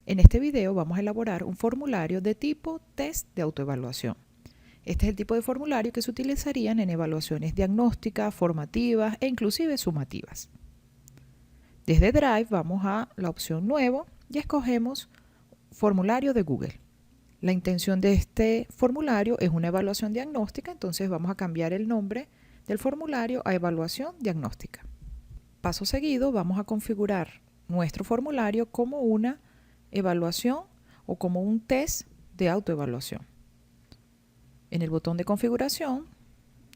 En este video vamos a elaborar un formulario de tipo test de autoevaluación. Este es el tipo de formulario que se utilizarían en evaluaciones diagnósticas, formativas e inclusive sumativas. Desde Drive vamos a la opción Nuevo y escogemos Formulario de Google. La intención de este formulario es una evaluación diagnóstica, entonces vamos a cambiar el nombre del formulario a Evaluación Diagnóstica. Paso seguido vamos a configurar nuestro formulario como una evaluación o como un test de autoevaluación. En el botón de configuración,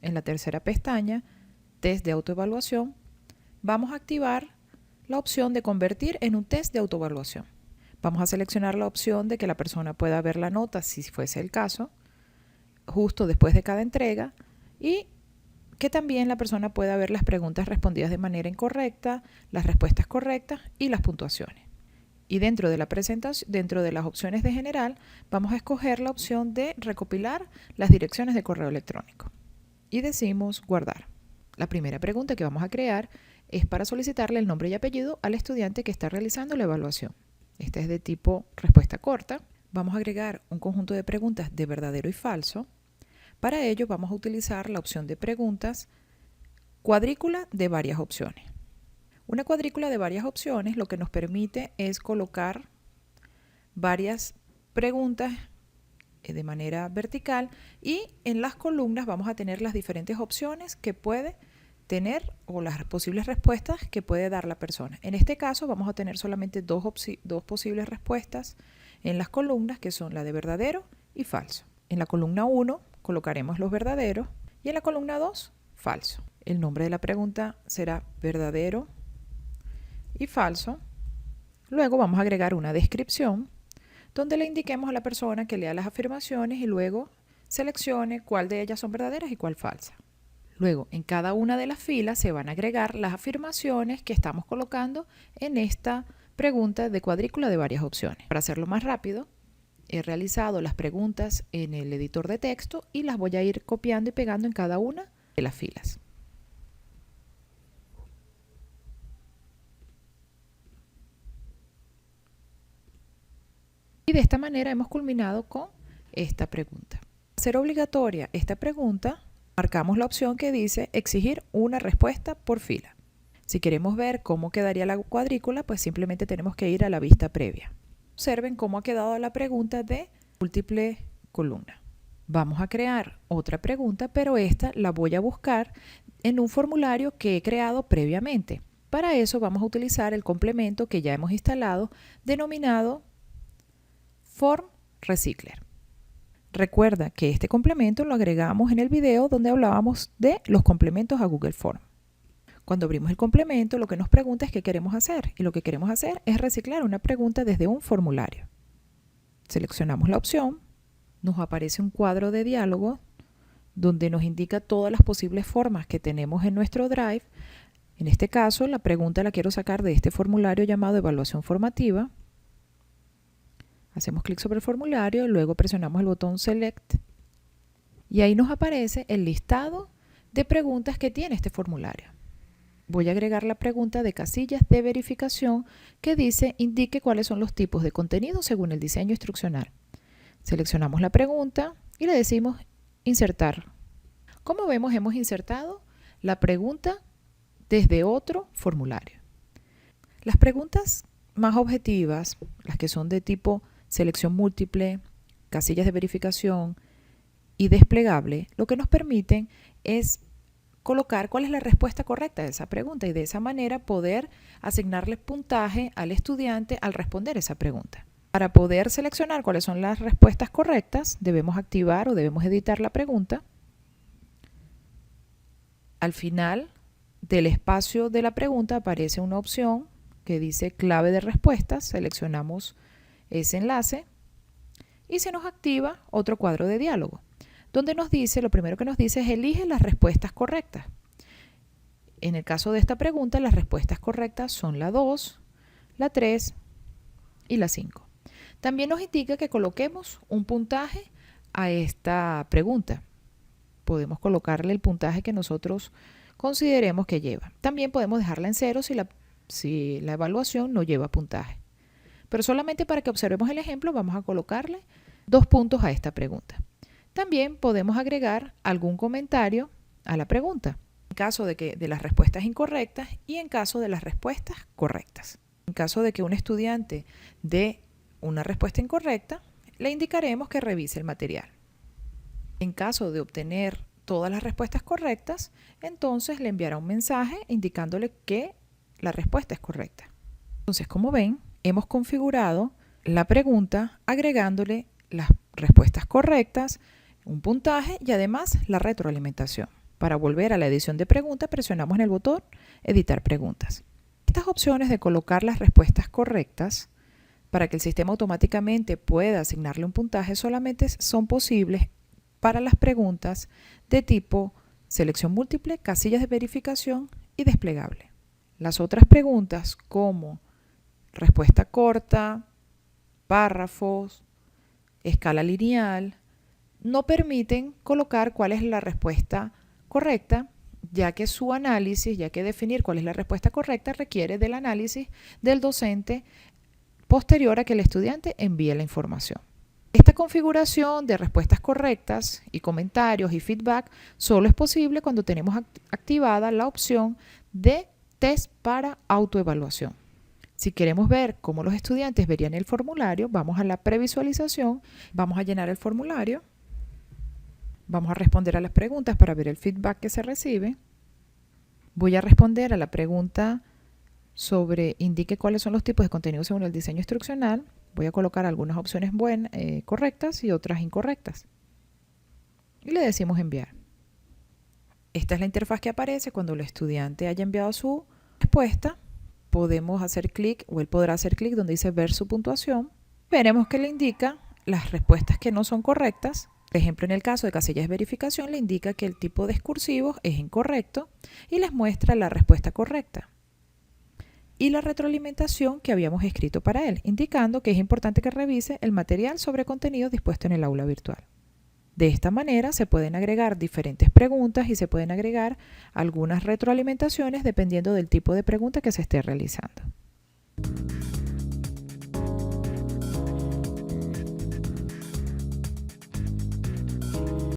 en la tercera pestaña, test de autoevaluación, vamos a activar la opción de convertir en un test de autoevaluación. Vamos a seleccionar la opción de que la persona pueda ver la nota, si fuese el caso, justo después de cada entrega, y que también la persona pueda ver las preguntas respondidas de manera incorrecta, las respuestas correctas y las puntuaciones. Y dentro de la presentación, dentro de las opciones de general, vamos a escoger la opción de recopilar las direcciones de correo electrónico. Y decimos guardar. La primera pregunta que vamos a crear es para solicitarle el nombre y apellido al estudiante que está realizando la evaluación. Esta es de tipo respuesta corta. Vamos a agregar un conjunto de preguntas de verdadero y falso. Para ello vamos a utilizar la opción de preguntas cuadrícula de varias opciones. Una cuadrícula de varias opciones lo que nos permite es colocar varias preguntas de manera vertical y en las columnas vamos a tener las diferentes opciones que puede tener o las posibles respuestas que puede dar la persona. En este caso vamos a tener solamente dos posibles respuestas en las columnas, que son la de verdadero y falso. En la columna 1 colocaremos los verdaderos y en la columna 2 falso. El nombre de la pregunta será verdadero y falso. Luego vamos a agregar una descripción donde le indiquemos a la persona que lea las afirmaciones y luego seleccione cuál de ellas son verdaderas y cuál falsa. Luego, en cada una de las filas se van a agregar las afirmaciones que estamos colocando en esta pregunta de cuadrícula de varias opciones. Para hacerlo más rápido, he realizado las preguntas en el editor de texto y las voy a ir copiando y pegando en cada una de las filas. Y de esta manera hemos culminado con esta pregunta. Para ser obligatoria esta pregunta, marcamos la opción que dice exigir una respuesta por fila. Si queremos ver cómo quedaría la cuadrícula, pues simplemente tenemos que ir a la vista previa. Observen cómo ha quedado la pregunta de múltiple columna. Vamos a crear otra pregunta, pero esta la voy a buscar en un formulario que he creado previamente. Para eso vamos a utilizar el complemento que ya hemos instalado, denominado Form Recycler. Recuerda que este complemento lo agregamos en el video donde hablábamos de los complementos a Google Form. Cuando abrimos el complemento, lo que nos pregunta es qué queremos hacer, y lo que queremos hacer es reciclar una pregunta desde un formulario. Seleccionamos la opción, nos aparece un cuadro de diálogo donde nos indica todas las posibles formas que tenemos en nuestro Drive. En este caso, la pregunta la quiero sacar de este formulario llamado Evaluación Formativa. Hacemos clic sobre el formulario, luego presionamos el botón Select y ahí nos aparece el listado de preguntas que tiene este formulario. Voy a agregar la pregunta de casillas de verificación que dice indique cuáles son los tipos de contenido según el diseño instruccional. Seleccionamos la pregunta y le decimos insertar. Como vemos, hemos insertado la pregunta desde otro formulario. Las preguntas más objetivas, las que son de tipo selección múltiple, casillas de verificación y desplegable, lo que nos permiten es colocar cuál es la respuesta correcta de esa pregunta y de esa manera poder asignarle puntaje al estudiante al responder esa pregunta. Para poder seleccionar cuáles son las respuestas correctas, debemos activar o debemos editar la pregunta. Al final del espacio de la pregunta aparece una opción que dice clave de respuestas. Seleccionamos ese enlace y se nos activa otro cuadro de diálogo donde nos dice, lo primero que nos dice es elige las respuestas correctas. En el caso de esta pregunta, las respuestas correctas son la 2, la 3 y la 5. También nos indica que coloquemos un puntaje a esta pregunta. Podemos colocarle el puntaje que nosotros consideremos que lleva. También podemos dejarla en 0 si la evaluación no lleva puntaje. pero solamente para que observemos el ejemplo vamos a colocarle 2 puntos a esta pregunta. También podemos agregar algún comentario a la pregunta, en caso de las respuestas incorrectas y en caso de las respuestas correctas. En caso de que un estudiante dé una respuesta incorrecta, le indicaremos que revise el material. En caso de obtener todas las respuestas correctas, entonces le enviará un mensaje indicándole que la respuesta es correcta. Entonces, como ven, hemos configurado la pregunta agregándole las respuestas correctas, un puntaje y además la retroalimentación. Para volver a la edición de preguntas, presionamos en el botón Editar preguntas. Estas opciones de colocar las respuestas correctas para que el sistema automáticamente pueda asignarle un puntaje solamente son posibles para las preguntas de tipo selección múltiple, casillas de verificación y desplegable. Las otras preguntas como respuesta corta, párrafos, escala lineal, no permiten colocar cuál es la respuesta correcta, ya que definir cuál es la respuesta correcta requiere del análisis del docente posterior a que el estudiante envíe la información. Esta configuración de respuestas correctas y comentarios y feedback solo es posible cuando tenemos activada la opción de test para autoevaluación. Si queremos ver cómo los estudiantes verían el formulario, vamos a la previsualización, vamos a llenar el formulario, vamos a responder a las preguntas para ver el feedback que se recibe. Voy a responder a la pregunta sobre indique cuáles son los tipos de contenido según el diseño instruccional. Voy a colocar algunas opciones correctas y otras incorrectas. Y le decimos enviar. Esta es la interfaz que aparece cuando el estudiante haya enviado su respuesta. Podemos hacer clic o él podrá hacer clic donde dice ver su puntuación. Veremos que le indica las respuestas que no son correctas. Por ejemplo, en el caso de casillas de verificación le indica que el tipo de excursivos es incorrecto y les muestra la respuesta correcta. Y la retroalimentación que habíamos escrito para él, indicando que es importante que revise el material sobre contenido dispuesto en el aula virtual. De esta manera se pueden agregar diferentes preguntas y se pueden agregar algunas retroalimentaciones dependiendo del tipo de pregunta que se esté realizando.